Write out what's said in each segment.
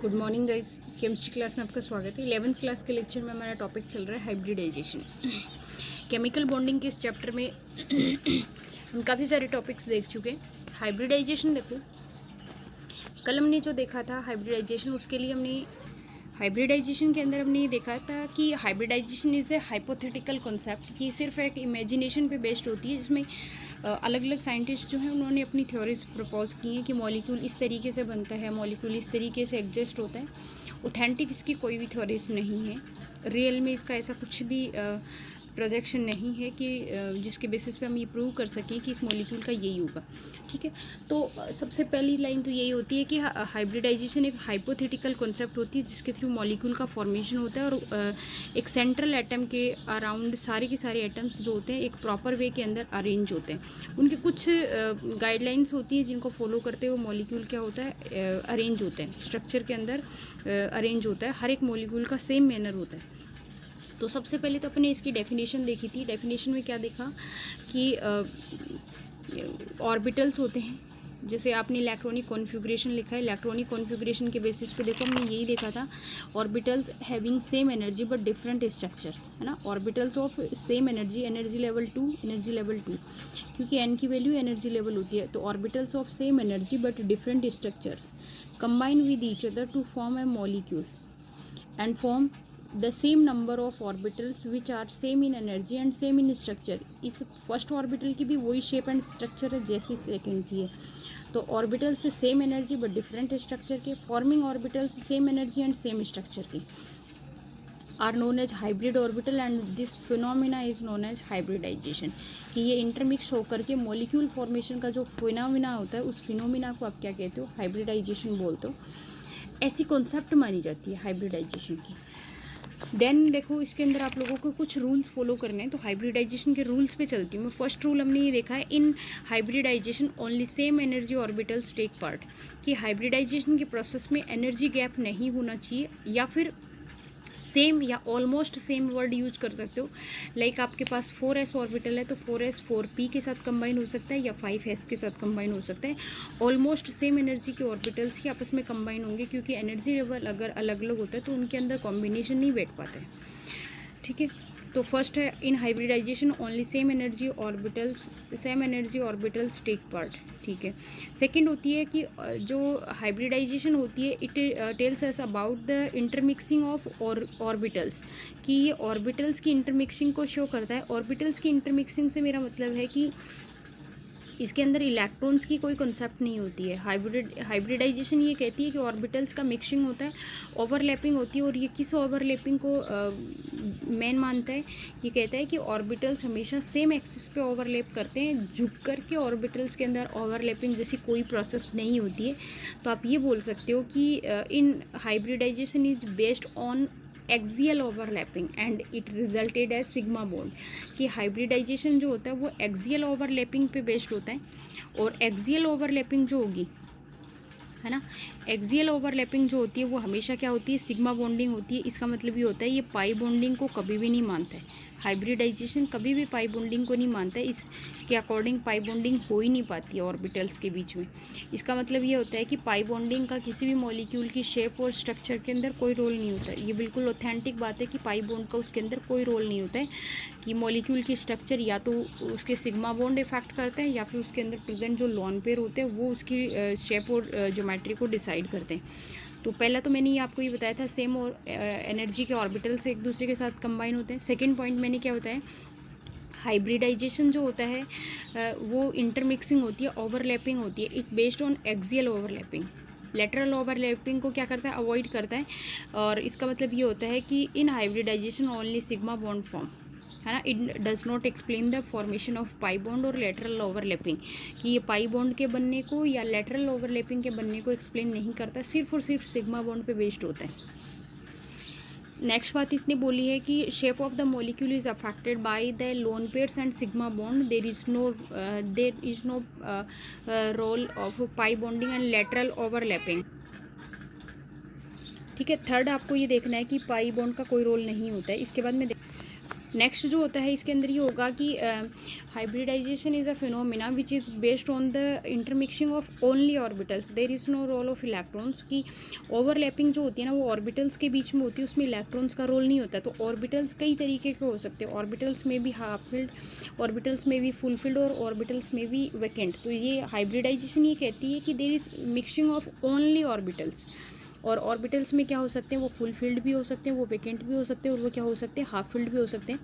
Good morning guys. Chemistry class में आपका स्वागत है। 11th क्लास के लेक्चर में हमारा टॉपिक चल रहा है हाइब्रिडाइजेशन। केमिकल बॉन्डिंग के इस चैप्टर में हम काफ़ी सारे टॉपिक्स देख चुके हैं। हाइब्रिडाइजेशन देखो, कल हमने जो देखा था हाइब्रिडाइजेशन, उसके लिए हमने हाइब्रिडाइजेशन के अंदर हमने ये देखा था कि hybridisation is a hypothetical concept, कि सिर्फ एक इमेजिनेशन पे बेस्ड होती है, जिसमें अलग अलग साइंटिस्ट जो हैं उन्होंने अपनी थ्योरीज प्रपोज की हैं कि मॉलिक्यूल इस तरीके से बनता है, मॉलिक्यूल इस तरीके से एग्जिस्ट होता है। ऑथेंटिक इसकी कोई भी थ्योरीज नहीं है, रियल में इसका ऐसा कुछ भी प्रोजेक्शन नहीं है कि जिसके बेसिस पे हम ये प्रूव कर सकें कि इस मॉलिक्यूल का यही होगा। ठीक है, तो सबसे पहली लाइन तो यही होती है कि हाइब्रिडाइजेशन एक हाइपोथेटिकल कॉन्सेप्ट होती है जिसके थ्रू मॉलिक्यूल का फॉर्मेशन होता है और एक सेंट्रल एटम के अराउंड सारे के सारे एटम्स जो होते हैं एक प्रॉपर वे के अंदर अरेंज होते हैं। उनके कुछ गाइडलाइंस होती हैं जिनको फॉलो करते हुए मॉलिक्यूल क्या होता है, अरेंज होते हैं, स्ट्रक्चर के अंदर अरेंज होता है। हर एक मॉलिक्यूल का सेम मैनर होता है। तो सबसे पहले तो अपने इसकी डेफिनेशन देखी थी। डेफिनेशन में क्या देखा कि ऑर्बिटल्स होते हैं, जैसे आपने इलेक्ट्रॉनिक कॉन्फ़िगरेशन लिखा है, इलेक्ट्रॉनिक कॉन्फ़िगरेशन के बेसिस पे देखो हमने यही देखा था, orbitals having same energy but different structures, है ना। Orbitals of same energy, energy level 2, energy level 2, क्योंकि एन की वैल्यू एनर्जी लेवल होती है। तो orbitals of same energy but different structures combine with each other to form a molecule and form the same number of orbitals which are same in energy and same in structure। इस first orbital की भी वही shape and structure है जैसी second की है। तो orbital से same energy but different structure के, फॉर्मिंग ऑर्बिटल से same energy and same structure की are known as hybrid orbital and this phenomena is known as hybridization. कि ये इंटरमिक्स होकर के मॉलिक्यूल फॉर्मेशन का जो फिनोमिना होता है उस फिनोमिना को आप क्या कहते हो, हाइब्रिडाइजेशन बोलते हो। ऐसी कॉन्सेप्ट मानी जाती है हाइब्रिडाइजेशन की। देन देखो इसके अंदर आप लोगों को कुछ रूल्स फॉलो करने हैं, तो हाइब्रिडाइजेशन के रूल्स पे चलती हूँ मैं। फर्स्ट रूल हमने ये देखा है, in hybridization only same energy orbitals take part. कि हाइब्रिडाइजेशन के प्रोसेस में एनर्जी गैप नहीं होना चाहिए, या फिर सेम या ऑलमोस्ट सेम वर्ड यूज कर सकते हो। लाइक आपके पास 4s ऑर्बिटल है तो 4s 4p के साथ कंबाइन हो सकता है या 5s के साथ कंबाइन हो सकता है। ऑलमोस्ट सेम एनर्जी के ऑर्बिटल्स ही आपस में कंबाइन होंगे, क्योंकि एनर्जी लेवल अगर अलग अलग होता है तो उनके अंदर कॉम्बिनेशन नहीं बैठ पाता है। ठीक है, तो फर्स्ट है in hybridization only same energy orbitals take part. ठीक है, सेकंड होती है कि जो हाइब्रिडाइजेशन होती है it tells us about the intermixing of orbitals. कि ये ऑर्बिटल्स की इंटरमिक्सिंग को शो करता है। ऑर्बिटल्स की इंटरमिक्सिंग से मेरा मतलब है कि इसके अंदर इलेक्ट्रॉन्स की कोई कॉन्सेप्ट नहीं होती है। हाइब्रिडाइजेशन ये कहती है कि ऑर्बिटल्स का मिक्सिंग होता है, ओवरलैपिंग होती है। और ये किस ओवरलैपिंग को मेन मानता है, ये कहता है कि ऑर्बिटल्स हमेशा सेम एक्सिस पे ओवरलैप करते हैं, झुक करके ऑर्बिटल्स के अंदर ओवरलैपिंग जैसी कोई प्रोसेस नहीं होती है। तो आप ये बोल सकते हो कि in hybridization is based on axial overlapping and it resulted as sigma bond. कि हाइब्रिडाइजेशन जो होता है वो एक्सियल ओवरलैपिंग पे बेस्ड होता है। और एक्सियल ओवरलैपिंग जो होगी, है ना, एक्सियल ओवरलैपिंग जो होती है वो हमेशा क्या होती है, सिग्मा बॉन्डिंग होती है। इसका मतलब ये होता है ये पाई बॉन्डिंग को कभी भी नहीं मानता है। हाइब्रिडाइजेशन कभी भी पाई बॉन्डिंग को नहीं मानता है। इसके अकॉर्डिंग पाई बॉन्डिंग हो ही नहीं पाती है ऑर्बिटल्स के बीच में। इसका मतलब ये होता है कि पाई बॉन्डिंग का किसी भी मॉलिक्यूल की शेप और स्ट्रक्चर के अंदर कोई रोल नहीं होता है। ये बिल्कुल ऑथेंटिक बात है कि पाई बॉन्ड का उसके अंदर कोई रोल नहीं होता है। कि मॉलिक्यूल की स्ट्रक्चर या तो उसके सिग्मा बॉन्ड इफेक्ट करते हैं या फिर उसके अंदर प्रेजेंट जो लोन पेयर होते हैं वो उसकी शेप और ज्योमेट्री को डिसाइड करते हैं। तो पहला तो मैंने ये आपको ये बताया था, सेम और एनर्जी के ऑर्बिटल्स एक दूसरे के साथ कंबाइन होते हैं। सेकंड पॉइंट मैंने क्या बताया, हाइब्रिडाइजेशन जो होता है वो इंटरमिक्सिंग होती है, ओवरलैपिंग होती है। It based on axial overlapping. Lateral overlapping को क्या करता है, अवॉइड करता है। और इसका मतलब ये होता है कि in hybridization only sigma bond form, है ना। It does not explain the formation of pi bond और लेटरल ओवरलैपिंग। कि ये पाई बॉन्ड के बनने को या लेटरल ओवरलैपिंग के बनने को एक्सप्लेन नहीं करता, सिर्फ और सिर्फ सिग्मा बॉन्ड पे बेस्ड होता है। नेक्स्ट बात इसने बोली है कि shape of the molecule is affected by the lone pairs and sigma bond. There is no role of pi bonding and lateral overlapping. ठीक है, थर्ड आपको ये देखना है कि पाई बॉन्ड का कोई रोल नहीं होता है। इसके बाद में नेक्स्ट जो होता है इसके अंदर ये होगा कि hybridisation is a phenomena which is based on the intermixing of only orbitals, there is no role of electrons. की ओवरलैपिंग जो होती है ना वो ऑर्बिटल्स के बीच में होती है, उसमें इलेक्ट्रॉन्स का रोल नहीं होता। तो ऑर्बिटल्स कई तरीके के हो सकते हैं, ऑर्बिटल्स में भी हाफ फिल्ड, ऑर्बिटल्स में भी फुल फिल्ड और ऑर्बिटल्स में भी वैकेंट। तो ये हाइब्रिडाइजेशन ये कहती है कि there is mixing of only orbitals. और ऑर्बिटल्स में क्या हो सकते हैं, वो फुल फील्ड भी हो सकते हैं, वो वैकेंट भी हो सकते हैं, और वो क्या हो सकते हैं, हाफ फील्ड भी हो सकते हैं।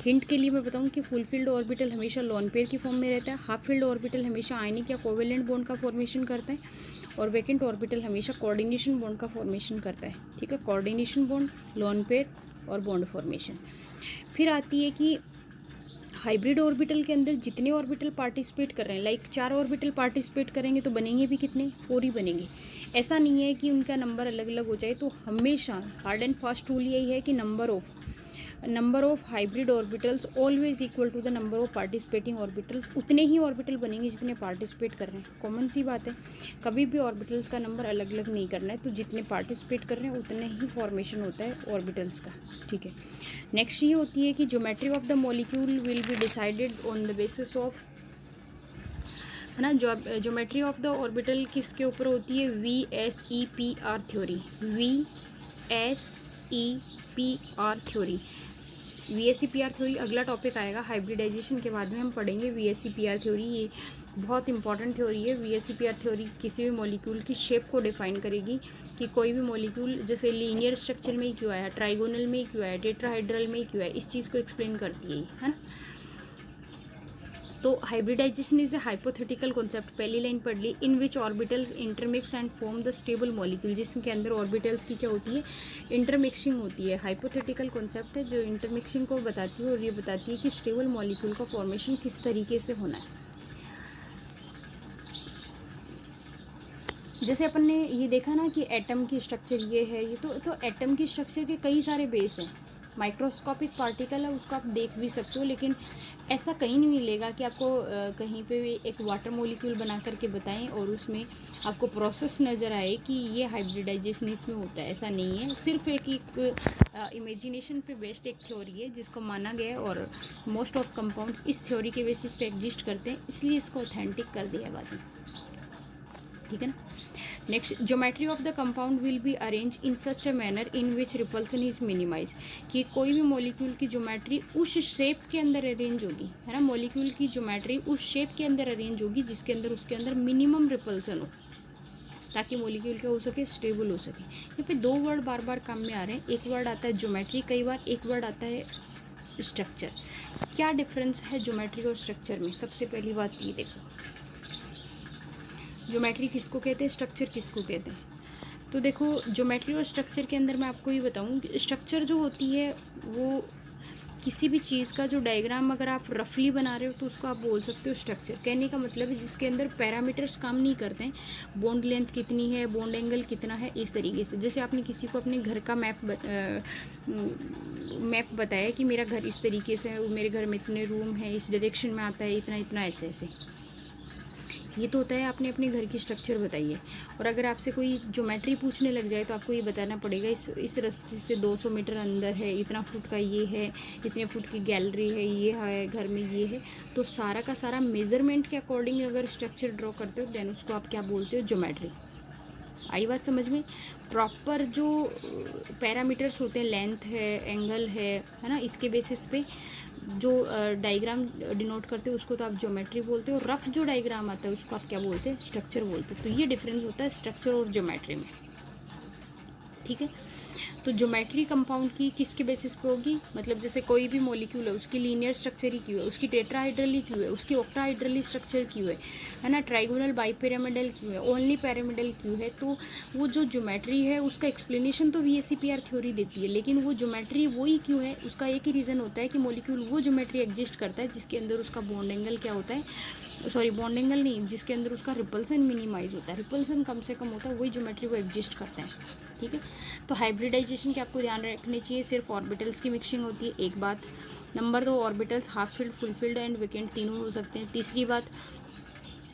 हिंट के लिए मैं बताऊं कि फुल फील्ड ऑर्बिटल हमेशा लॉन पेयर की फॉर्म में रहता है, हाफ फील्ड ऑर्बिटल हमेशा आयनिक या कोवेलेंट बॉन्ड का फॉर्मेशन करता है, और वैकेंट ऑर्बिटल हमेशा कोऑर्डिनेशन बॉन्ड का फॉर्मेशन करता है। ठीक है, कोऑर्डिनेशन बॉन्ड, लॉन पेयर और बॉन्ड फॉर्मेशन। फिर आती है कि हाइब्रिड ऑर्बिटल के अंदर जितने ऑर्बिटल पार्टिसिपेट कर रहे हैं, लाइक 4 ऑर्बिटल पार्टिसिपेट करेंगे तो बनेंगे भी कितने, 4 ही बनेंगे। ऐसा नहीं है कि उनका नंबर अलग अलग हो जाए। तो हमेशा हार्ड एंड फास्ट रूल यही है कि number of hybrid orbitals always equal to the number of participating orbitals. उतने ही ऑर्बिटल बनेंगे जितने पार्टिसिपेट कर रहे हैं, कॉमन सी बात है। कभी भी ऑर्बिटल्स का नंबर अलग अलग नहीं करना है, तो जितने पार्टिसिपेट कर रहे हैं उतने ही फॉर्मेशन होता है ऑर्बिटल्स का। ठीक है, नेक्स्ट ये होती है कि geometry of the molecule will be decided on the basis of, है ना, ज्योमेट्री ऑफ द ऑर्बिटल किसके ऊपर होती है, VSEPR theory, VSEPR theory. VSEPR theory अगला टॉपिक आएगा, हाइब्रिडाइजेशन के बाद में हम पढ़ेंगे VSEPR थ्योरी। ये बहुत इंपॉर्टेंट थ्योरी है। VSEPR थ्योरी किसी भी मॉलिक्यूल की शेप को डिफाइन करेगी कि कोई भी मॉलिक्यूल जैसे लीनियर स्ट्रक्चर में ही क्यों आया, ट्राइगोनल में ही क्यों आया, टेट्राहाइड्रल में ही क्यों आया, इस चीज़ को एक्सप्लेन करती है ना। तो hybridization is a hypothetical concept, पहली लाइन पढ़ ली, in which orbitals intermix and form the stable molecule, जिसके अंदर ऑर्बिटल्स की क्या होती है, इंटरमिक्सिंग होती है। हाइपोथेटिकल कॉन्सेप्ट है जो इंटरमिक्सिंग को बताती है और ये बताती है कि स्टेबल मॉलिक्यूल का फॉर्मेशन किस तरीके से होना है। जैसे अपन ने ये देखा ना कि एटम की स्ट्रक्चर ये है, ये तो एटम की स्ट्रक्चर के कई सारे बेस हैं। माइक्रोस्कोपिक पार्टिकल है, उसको आप देख भी सकते हो, लेकिन ऐसा कहीं नहीं मिलेगा कि आपको कहीं पे भी एक वाटर मॉलिक्यूल बना करके बताएं और उसमें आपको प्रोसेस नज़र आए कि ये हाइब्रिडाइजेशन इसमें होता है। ऐसा नहीं है, सिर्फ एक इमेजिनेशन पे बेस्ड एक थ्योरी है जिसको माना गया है, और मोस्ट ऑफ कंपाउंड्स इस थ्योरी के बेसिस पे एग्जिस्ट करते हैं, इसलिए इसको ऑथेंटिक कर दिया बाद में। ठीक है ना। Next, geometry of the compound will be arrange in such a manner in which repulsion is minimise, कि कोई भी मॉलिक्यूल की ज्योमेट्री उस शेप के अंदर अरेंज होगी, है ना, मॉलिक्यूल की ज्योमेट्री उस शेप के अंदर अरेंज होगी जिसके अंदर उसके अंदर मिनिमम रिपल्सन हो, ताकि मॉलिक्यूल क्या हो सके, स्टेबल हो सके। यहाँ पे 2 वर्ड बार बार काम में आ रहे हैं, एक वर्ड आता है ज्योमेट्री, कई बार एक वर्ड आता है स्ट्रक्चर। क्या डिफरेंस है ज्योमेट्री और स्ट्रक्चर में? सबसे पहली बात ये देखो, ज्योमेट्री किसको कहते हैं, स्ट्रक्चर किसको कहते हैं। तो देखो, ज्योमेट्री और स्ट्रक्चर के अंदर मैं आपको ये बताऊँ कि स्ट्रक्चर जो होती है वो किसी भी चीज़ का जो डायग्राम अगर आप रफली बना रहे हो तो उसको आप बोल सकते हो स्ट्रक्चर। कहने का मतलब है जिसके अंदर पैरामीटर्स काम नहीं करते हैं, बॉन्ड लेंथ कितनी है, बॉन्ड एंगल कितना है, इस तरीके से। जैसे आपने किसी को अपने घर का मैप बताया कि मेरा घर इस तरीके से है, मेरे घर में इतने रूम हैं, इस डायरेक्शन में आता है, इतना इतना, ऐसे ऐसे, ये तो होता है आपने अपने घर की स्ट्रक्चर बताई है। और अगर आपसे कोई ज्योमेट्री पूछने लग जाए तो आपको ये बताना पड़ेगा इस रास्ते से 200 मीटर अंदर है, इतना फुट का ये है, इतने फुट की गैलरी है, ये है, घर में ये है। तो सारा का सारा मेज़रमेंट के अकॉर्डिंग अगर स्ट्रक्चर ड्रॉ करते हो देन उसको आप क्या बोलते हो, ज्योमेट्री। आई बात समझ में? प्रॉपर जो पैरामीटर्स होते हैं, लेंथ है, एंगल है ना, इसके बेसिस पे जो डायग्राम डिनोट करते हैं उसको तो आप ज्योमेट्री बोलते हो। रफ जो डायग्राम आता है उसको आप क्या बोलते हैं, स्ट्रक्चर बोलते हैं। तो ये डिफरेंस होता है स्ट्रक्चर और ज्योमेट्री में। ठीक है, तो ज्योमेट्री कंपाउंड की किसके बेसिस पे होगी, मतलब जैसे कोई भी मॉलिक्यूल है उसकी लीनियर स्ट्रक्चर ही क्यों है, उसकी टेट्राहाइड्रली क्यों है, उसकी ऑक्टाहाइड्रली स्ट्रक्चर क्यों है ना, ट्राइगोनल बाइपिरामिडल क्यों है, ओनली पिरामिडल क्यों है। तो वो जो ज्योमेट्री है उसका एक्सप्लेनेशन तो VSEPR थ्योरी देती है, लेकिन वो ज्योमेट्री वही क्यों है, उसका एक ही रीज़न होता है कि मॉलिक्यूल वो ज्योमेट्री एग्जिस्ट करता है जिसके अंदर उसका बॉन्ड एंगल क्या होता है, सॉरी बॉन्ड एंगल नहीं, जिसके अंदर उसका रिपल्सन मिनिमाइज होता है, रिपल्सन कम से कम होता है, वही ज्योमेट्री वो एग्जिस्ट करता है। ठीक है, तो हाइब्रिडाइजेशन के आपको ध्यान रखनी चाहिए, सिर्फ ऑर्बिटल्स की मिक्सिंग होती है, एक बात। Number 2, orbitals half field, full field and vacant तीनों हो सकते हैं। तीसरी बात,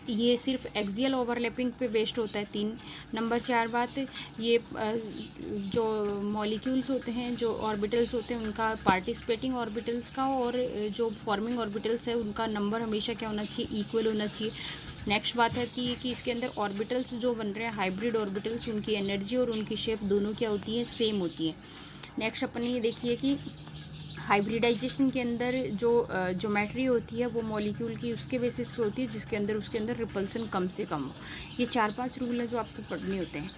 ये सिर्फ एक्सियल ओवरलैपिंग पे बेस्ड होता है 3। नंबर 4 बात, ये जो मॉलिक्यूल्स होते हैं, जो ऑर्बिटल्स होते हैं, उनका पार्टिसिपेटिंग ऑर्बिटल्स का और जो फॉर्मिंग ऑर्बिटल्स है उनका नंबर हमेशा क्या होना चाहिए, इक्वल होना चाहिए। नेक्स्ट बात है कि इसके अंदर ऑर्बिटल्स जो बन रहे हैं हाइब्रिड ऑर्बिटल्स, उनकी एनर्जी और उनकी शेप दोनों क्या होती है, सेम होती है। नेक्स्ट अपन ये देखिए कि हाइब्रिडाइजेशन के अंदर जो ज्योमेट्री होती है वो मॉलिक्यूल की उसके बेसिस पे होती है जिसके अंदर उसके अंदर रिपल्सन कम से कम हो। ये 4-5 रूल हैं जो आपको पढ़ने होते हैं।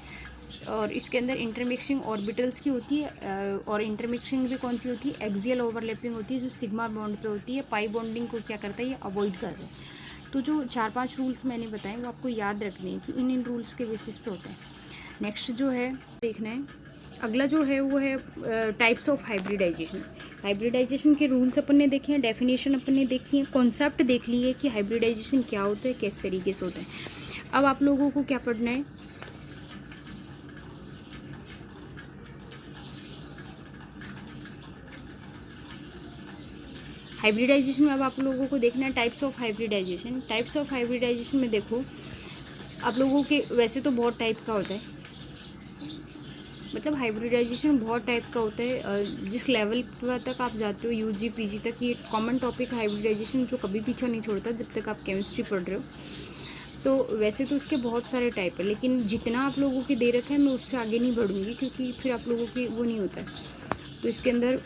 और इसके अंदर इंटरमिक्सिंग ऑर्बिटल्स की होती है, और इंटरमिक्सिंग भी कौन सी होती है, एक्सियल ओवरलैपिंग होती है जो सिग्मा बॉन्ड पे होती है। पाई बॉन्डिंग को क्या करता है, ये अवॉइड कर रहे हैं। तो जो 4-5 रूल्स मैंने बताए वो आपको याद रखने हैं कि इन रूल्स के बेसिस पे होते हैं। नेक्स्ट जो है देखना है, अगला जो है वो है टाइप्स ऑफ हाइब्रिडाइजेशन। हाइब्रिडाइजेशन के रूल्स अपन ने देखे हैं, डेफिनेशन अपन ने देखी है, कॉन्सेप्ट देख लिए कि हाइब्रिडाइजेशन क्या होता है, किस तरीके से होता है। अब आप लोगों को क्या पढ़ना है, हाइब्रिडाइजेशन में अब आप लोगों को देखना है types of hybridization. Types of hybridization में देखो आप लोगों के वैसे तो बहुत टाइप का होता है, मतलब हाइब्रिडाइजेशन बहुत टाइप का होता है। जिस लेवल पर तक आप जाते हो यूजी पीजी तक, ये कॉमन टॉपिक हाइब्रिडाइजेशन जो कभी पीछा नहीं छोड़ता जब तक आप केमिस्ट्री पढ़ रहे हो। तो वैसे तो उसके बहुत सारे टाइप है, लेकिन जितना आप लोगों की दे रखा है मैं उससे आगे नहीं बढ़ूँगी क्योंकि फिर आप लोगों की वो नहीं होता है। तो इसके अंदर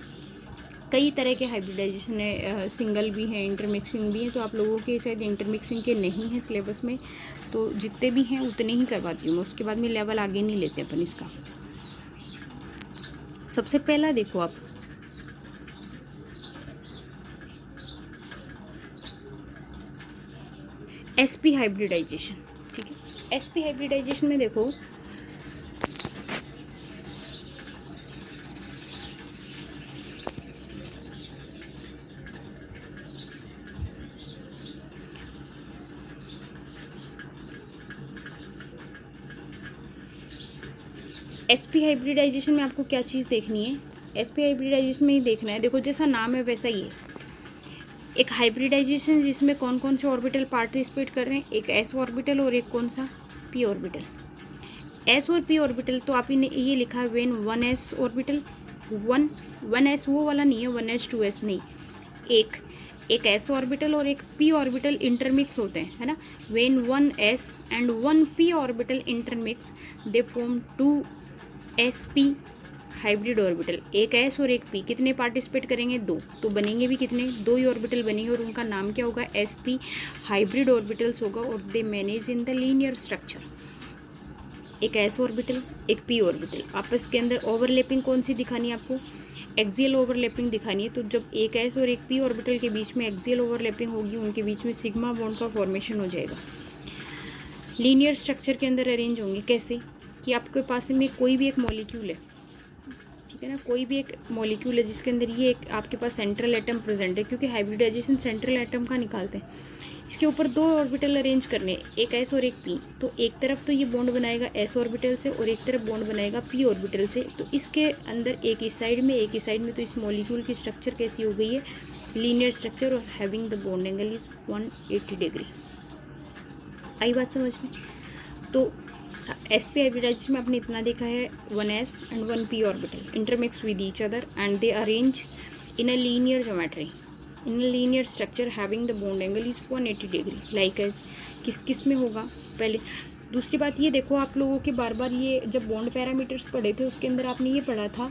कई तरह के हाइब्रिडाइजेशन है, सिंगल भी हैं, इंटरमिक्सिंग भी हैं। तो आप लोगों के शायद इंटरमिक्सिंग के नहीं हैं सिलेबस में, तो जितने भी हैं उतने ही करवाती हूँ मैं, उसके बाद में लेवल आगे नहीं लेते अपन इसका। सबसे पहला देखो आप, एसपी हाइब्रिडाइजेशन। ठीक है, एसपी हाइब्रिडाइजेशन में देखो एसपी हाइब्रिडाइजेशन में आपको क्या चीज़ देखनी है, एसपी हाइब्रिडाइजेशन में ही देखना है। देखो जैसा नाम है वैसा ही है, एक हाइब्रिडाइजेशन जिसमें कौन कौन से ऑर्बिटल पार्टिसिपेट कर रहे हैं, एक एस ऑर्बिटल और एक कौन सा, पी ऑर्बिटल। एस और पी ऑर्बिटल तो आप ने ये लिखा है वेन 1s ऑर्बिटल, 1s वो वाला नहीं है, 1s 2s नहीं, एक एस ऑर्बिटल और एक पी ऑर्बिटल इंटरमिक्स होते हैं, है ना। When 1s and 1p orbital intermix they form 2sp hybrid orbital. एक एस और एक पी, कितने पार्टिसिपेट करेंगे, 2, तो बनेंगे भी कितने, 2 ही ऑर्बिटल बनेंगे और उनका नाम क्या होगा, sp हाइब्रिड ऑर्बिटल्स होगा। और they manage in the linear structure, एक एस ऑर्बिटल एक पी ऑर्बिटल, आपस के अंदर ओवरलैपिंग कौन सी दिखानी है आपको, एक्सियल ओवरलैपिंग दिखानी है। तो जब एक एस और एक पी ऑर्बिटल के बीच में एक्सियल ओवरलैपिंग होगी, उनके बीच में सिग्मा बॉन्ड का फॉर्मेशन हो जाएगा। लीनियर स्ट्रक्चर के अंदर अरेंज होंगे, कैसे कि आपके पास में कोई भी एक मॉलिक्यूल है, ठीक है ना, कोई भी एक मॉलिक्यूल है जिसके अंदर ये एक आपके पास सेंट्रल एटम प्रेजेंट है, क्योंकि हाइब्रिडाइजेशन सेंट्रल एटम का निकालते हैं। इसके ऊपर 2 ऑर्बिटल अरेंज करने, एक एस और एक पी। तो एक तरफ तो ये बॉन्ड बनाएगा एस ऑर्बिटल से और एक तरफ बॉन्ड बनाएगा पी ऑर्बिटल से। तो इसके अंदर एक इस साइड में एक इस साइड में, तो इस मॉलिक्यूल की स्ट्रक्चर कैसी हो गई है, लीनियर स्ट्रक्चर, और having the bond angle is 180 degree. आई बात समझ में। तो sp हाइब्रिडाइजेशन में आपने इतना देखा है, 1s and 1p orbital intermix with each other and they arrange in a linear geometry, in linear structure having the bond angle is 180 degree. Like as किस में होगा पहले। दूसरी बात ये देखो, आप लोगों के बार बार ये जब बॉन्ड पैरामीटर्स पढ़े थे उसके अंदर आपने ये पढ़ा था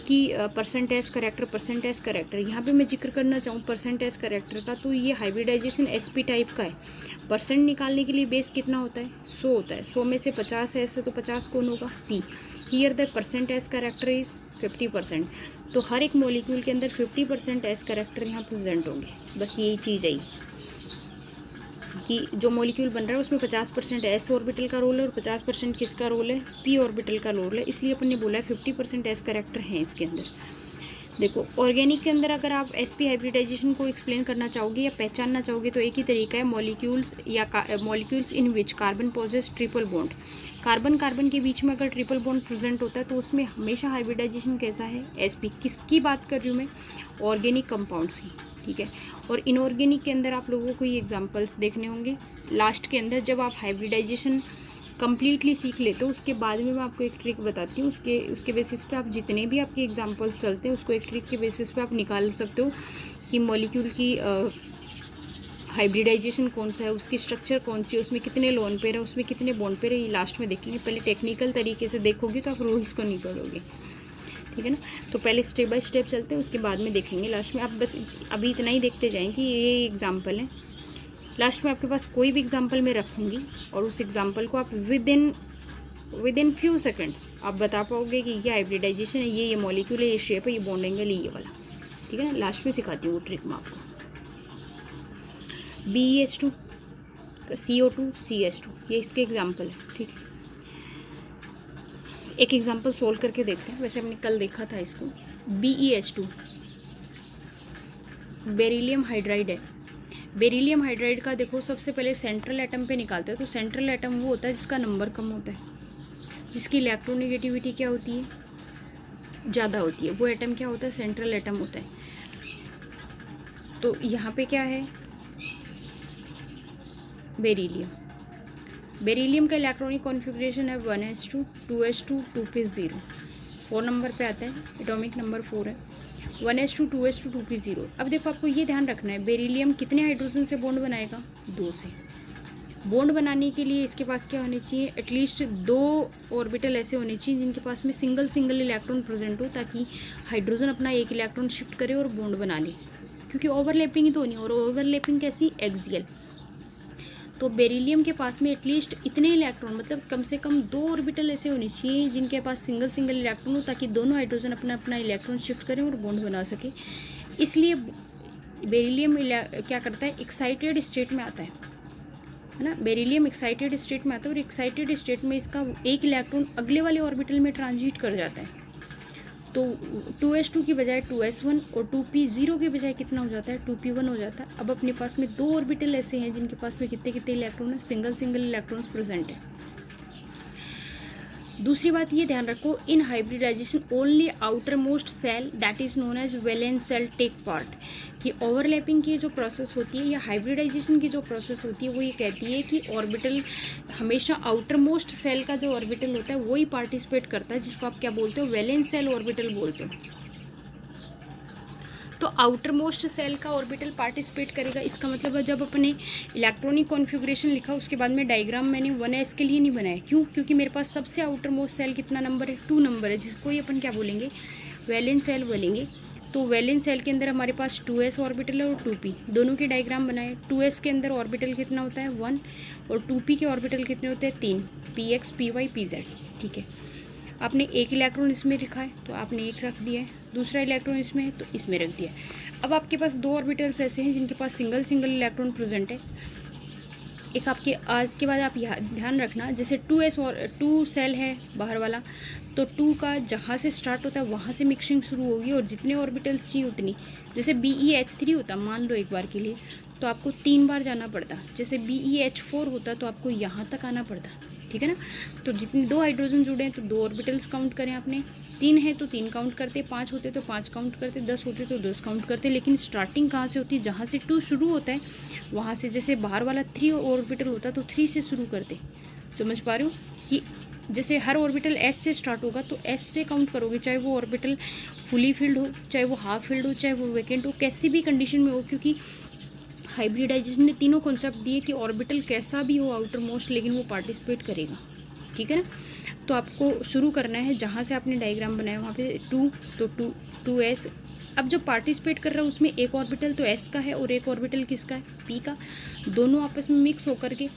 कि परसेंटेज करेक्टर। यहाँ पे मैं जिक्र करना चाहूँ परसेंटेज करेक्टर का, तो ये हाइब्रिडाइजेशन sp टाइप का है। परसेंट निकालने के लिए बेस कितना होता है, 100 होता है। 100 में से 50 है तो 50 कौन होगा, p। Here the percentage character is 50%। तो हर एक मॉलिक्यूल के अंदर 50% एस करेक्टर यहाँ प्रेजेंट होंगे। बस यही चीज़ है कि जो मॉलिक्यूल बन रहा है उसमें 50% एस ऑर्बिटल का रोल है और 50% किसका रोल है, पी ऑर्बिटल का रोल है। इसलिए अपन ने बोला है 50% एस करेक्टर हैं इसके अंदर। देखो ऑर्गेनिक के अंदर अगर आप sp हाइब्रिडाइजेशन को एक्सप्लेन करना चाहोगे या पहचानना चाहोगे तो एक ही तरीका है, molecules in which carbon possesses triple bond. Carbon के बीच में अगर ट्रिपल बॉन्ड प्रेजेंट होता है तो उसमें हमेशा हाइब्रिडाइजेशन कैसा है, sp। किसकी बात कर रही हूँ मैं, ऑर्गेनिक कंपाउंड्स की, ठीक है। और इनऑर्गेनिक के अंदर आप लोगों को ये एग्जांपल्स देखने होंगे लास्ट के अंदर। जब आप हाइब्रिडाइजेशन कम्प्लीटली सीख लेते हो उसके बाद में मैं आपको एक ट्रिक बताती हूँ, उसके बेसिस पे आप जितने भी आपके एग्जांपल्स चलते हैं उसको एक ट्रिक के बेसिस पे आप निकाल सकते हो कि मॉलिक्यूल की हाइब्रिडाइजेशन कौन सा है, उसकी स्ट्रक्चर कौन सी है, उसमें कितने लोन पेयर है, उसमें कितने बॉन्ड पेयर है, ये लास्ट में देखेंगे। पहले टेक्निकल तरीके से देखोगे तो आप रूल्स को नहीं पढ़ोगे, ठीक है ना। तो पहले स्टेप बाय स्टेप चलते हैं, उसके बाद में देखेंगे लास्ट में। आप बस अभी इतना ही देखते जाएँ कि ये एग्जाम्पल है। लास्ट में आपके पास कोई भी एग्जाम्पल मैं रखूँगी और उस एग्जाम्पल को आप विद इन फ्यू सेकंड्स आप बता पाओगे कि ये हाइब्रिडाइजेशन है, ये मॉलिक्यूल है, ये शेप है, ये बॉन्ड एंगल है, ये वाला, ठीक है ना। लास्ट में सिखाती हूँ वो ट्रिक मैं आपको। BeH2 CO2 CH2 ये इसके एग्जाम्पल है, ठीक है। एक एग्जाम्पल सोल्व करके देखते हैं, वैसे हमने कल देखा था इसको। BeH2 बेरिलियम हाइड्राइड है। बेरिलियम हाइड्राइड का देखो सबसे पहले सेंट्रल एटम पे निकालते हैं, तो सेंट्रल एटम वो होता है जिसका नंबर कम होता है, जिसकी इलेक्ट्रोनेगेटिविटी क्या होती है, ज़्यादा होती है, वो एटम क्या होता है, सेंट्रल एटम होता है। तो यहाँ पे क्या है, बेरिलियम का इलेक्ट्रॉनिक कॉन्फ़िगरेशन है 1s2 2s2 2p0, 4 नंबर पे आता है, एटॉमिक नंबर 4 है। 1s2 2s2 2p0। अब देखो आपको ये ध्यान रखना है, बेरिलियम कितने हाइड्रोजन से बॉन्ड बनाएगा, 2 से। बॉन्ड बनाने के लिए इसके पास क्या होने चाहिए, एटलीस्ट 2 ऑर्बिटल ऐसे होने चाहिए जिनके पास में सिंगल इलेक्ट्रॉन प्रेजेंट हो, ताकि हाइड्रोजन अपना एक इलेक्ट्रॉन शिफ्ट करे और बॉन्ड बना ले, क्योंकि ओवरलैपिंग ही तो नहीं, और ओवरलैपिंग कैसी, एक्सियल। तो बेरिलियम के पास में एटलीस्ट इतने इलेक्ट्रॉन, मतलब कम से कम 2 ऑर्बिटल ऐसे होने चाहिए जिनके पास सिंगल इलेक्ट्रॉन हो, ताकि दोनों हाइड्रोजन अपना इलेक्ट्रॉन शिफ्ट करें और बॉन्ड बना सके। इसलिए बेरिलियम क्या करता है, एक्साइटेड स्टेट में आता है ना। बेरिलियम एक्साइटेड स्टेट में आता है और एक्साइटेड स्टेट में इसका एक इलेक्ट्रॉन अगले वाले ऑर्बिटल में ट्रांजिट कर जाता है। तो 2s2 की बजाय 2s1 और 2p0 के बजाय कितना हो जाता है, 2p1 हो जाता है। अब अपने पास में 2 ऑर्बिटल ऐसे हैं जिनके पास में कितने इलेक्ट्रॉन है, सिंगल इलेक्ट्रॉन्स प्रेजेंट है। दूसरी बात ये ध्यान रखो, in hybridization only outer most shell that is known as valence shell take part, कि ओवरलैपिंग की जो प्रोसेस होती है या हाइब्रिडाइजेशन की जो प्रोसेस होती है वो ये कहती है कि ऑर्बिटल हमेशा आउटर मोस्ट सेल का जो ऑर्बिटल होता है वही पार्टिसिपेट करता है, जिसको आप क्या बोलते हो, वैलेंस सेल ऑर्बिटल बोलते हो। तो आउटर मोस्ट सेल का ऑर्बिटल पार्टिसिपेट करेगा, इसका मतलब है जब अपने इलेक्ट्रॉनिक कॉन्फ़िगरेशन लिखा उसके बाद में डायग्राम मैंने 1s के लिए नहीं बनाया, क्यों, क्योंकि मेरे पास सबसे आउटर मोस्ट सेल कितना नंबर है, 2 नंबर है, जिसको ही अपन क्या बोलेंगे, वैलेंस सेल बोलेंगे। तो वैलेंस सेल के अंदर हमारे पास 2s ऑर्बिटल है और 2p, दोनों के डायग्राम बनाए। 2s के अंदर ऑर्बिटल कितना होता है, 1, और 2p के ऑर्बिटल कितने होते हैं, 3, px py pz, ठीक है। आपने एक इलेक्ट्रॉन इसमें रखा है तो आपने एक रख दिया है, दूसरा इलेक्ट्रॉन इसमें है तो इसमें रख दिया है। अब आपके पास 2 ऑर्बिटल्स ऐसे हैं जिनके पास सिंगल इलेक्ट्रॉन प्रेजेंट है। एक आपके आज के बाद आप यहाँ ध्यान रखना, जैसे 2s और 2 सेल है बाहर वाला, तो 2 का जहाँ से स्टार्ट होता है वहाँ से मिक्सिंग शुरू होगी, और जितने ऑर्बिटल्स चाहिए उतनी, जैसे BeH3 होता मान लो एक बार के लिए, तो आपको 3 बार जाना पड़ता। जैसे BeH4 होता तो आपको यहाँ तक आना पड़ता, ठीक है ना। तो जितने 2 हाइड्रोजन जुड़े हैं तो 2 ऑर्बिटल्स काउंट करें आपने, 3 है तो 3 काउंट करते, 5 होते तो 5 काउंट करते, 10 होते तो 10 काउंट करते। लेकिन स्टार्टिंग कहाँ से होती है, जहाँ से 2 शुरू होता है वहाँ से, जैसे बाहर वाला 3 ऑर्बिटल होता तो 3 से शुरू करते। समझ पा रहे हो कि जैसे हर ऑर्बिटल S से स्टार्ट होगा तो S से काउंट करोगे, चाहे वो ऑर्बिटल फुली फिल्ड हो, चाहे वो हाफ फिल्ड हो, चाहे वो वैकेंट हो, कैसी भी कंडीशन में हो, क्योंकि हाइब्रिडाइजेशन ने तीनों कॉन्सेप्ट दिए कि ऑर्बिटल कैसा भी हो आउटर मोस्ट, लेकिन वो पार्टिसिपेट करेगा, ठीक है ना। तो आपको शुरू करना है जहाँ से आपने डायग्राम बनाया वहाँ पे 2, तो 2s। अब जो पार्टिसिपेट कर रहा है उसमें एक ऑर्बिटल तो s का है और एक ऑर्बिटल किसका है, p का। दोनों आपस में मिक्स होकर के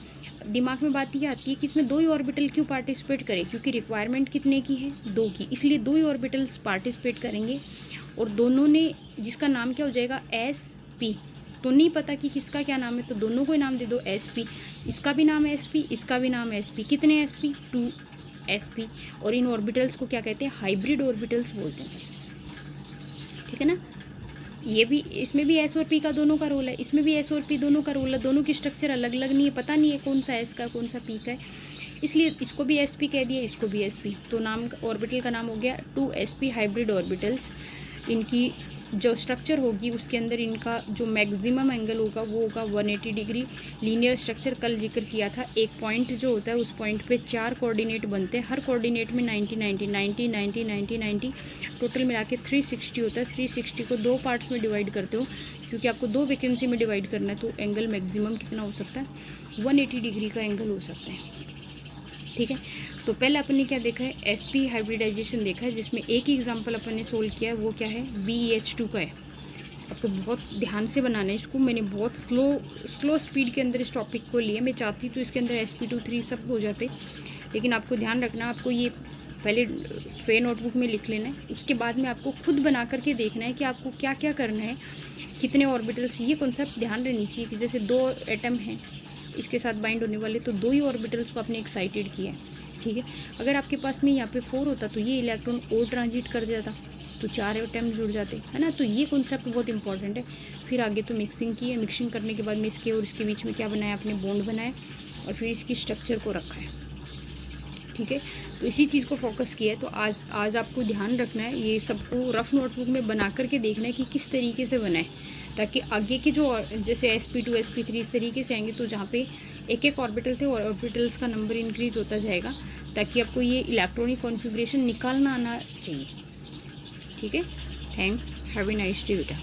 दिमाग में बात ये आती है कि इसमें 2 ही ऑर्बिटल क्यों पार्टिसिपेट करें, क्योंकि रिक्वायरमेंट कितने की है, 2 की, इसलिए 2 ही ऑर्बिटल्स पार्टिसिपेट करेंगे। और दोनों ने, जिसका नाम क्या हो जाएगा, sp, तो नहीं पता कि किसका क्या नाम है, तो दोनों को नाम दे दो sp, इसका भी नाम है sp, इसका भी नाम है sp। कितने sp, 2sp। और इन ऑर्बिटल्स को क्या कहते हैं, हाइब्रिड ऑर्बिटल्स बोलते हैं, ठीक है ना। ये भी, इसमें भी s और p का दोनों का रोल है, इसमें भी s और p दोनों का रोल है, दोनों की स्ट्रक्चर अलग अलग नहीं है, पता नहीं है कौन सा s का कौन सा p का है, इसलिए इसको भी sp कह दिया, इसको भी sp। तो नाम ऑर्बिटल का नाम हो गया 2sp हाइब्रिड ऑर्बिटल्स। इनकी जो स्ट्रक्चर होगी उसके अंदर इनका जो मैक्सिमम एंगल होगा वो होगा 180 डिग्री। लीनियर स्ट्रक्चर कल जिक्र किया था, एक पॉइंट जो होता है उस पॉइंट पे 4 कोऑर्डिनेट बनते हैं, हर कोऑर्डिनेट में 90 90 90 90 90 90 टोटल मिला के 360 होता है। 360 को 2 पार्ट्स में डिवाइड करते हो, क्योंकि आपको 2 वैकेंसी में डिवाइड करना है, तो एंगल मैक्सिमम कितना हो सकता है, 180 डिग्री का एंगल हो सकता है। ठीक है, तो पहले अपन ने क्या देखा है, एसपी हाइब्रिडाइजेशन देखा है, जिसमें एक ही एग्जांपल अपन ने सोल्व किया है, वो क्या है, BH2 का है। आपको बहुत ध्यान से बनाना है इसको, मैंने बहुत स्लो स्पीड के अंदर इस टॉपिक को लिया। मैं चाहती तो इसके अंदर SP2 3 सब हो जाते, लेकिन आपको ध्यान रखना, आपको ये पहले फेयर नोटबुक में लिख लेना है, उसके बाद में आपको खुद बना करके देखना है कि आपको क्या क्या करना है, कितने ऑर्बिटल्स। ये कॉन्सेप्ट ध्यान रहनी चाहिए कि जैसे 2 एटम हैं इसके साथ बाइंड होने वाले, तो 2 ही ऑर्बिटल्स को आपने एक्साइटेड किया है। ठीक है, अगर आपके पास में यहाँ पे 4 होता तो ये इलेक्ट्रॉन और ट्रांजिट कर जाता, तो 4 एटम जुड़ जाते, है ना। तो ये कॉन्सेप्ट बहुत इंपॉर्टेंट है। फिर आगे तो मिक्सिंग की है, मिक्सिंग करने के बाद में इसके और इसके बीच में क्या बनाया आपने, बॉन्ड बनाया, और फिर इसकी स्ट्रक्चर को रखा है। ठीक है, तो इसी चीज़ को फोकस किया है। तो आज आपको ध्यान रखना है, ये सबको रफ नोटबुक में बना करके देखना है कि किस तरीके से बनाए, ताकि आगे के जो जैसे SP2 SP3 इस तरीके से आएंगे, तो जहाँ पे एक एक ऑर्बिटल थे और ऑर्बिटल्स का नंबर इंक्रीज होता जाएगा, ताकि आपको ये इलेक्ट्रॉनिक कॉन्फ़िगरेशन निकालना आना चाहिए। ठीक है, thanks, have a nice day बेटा।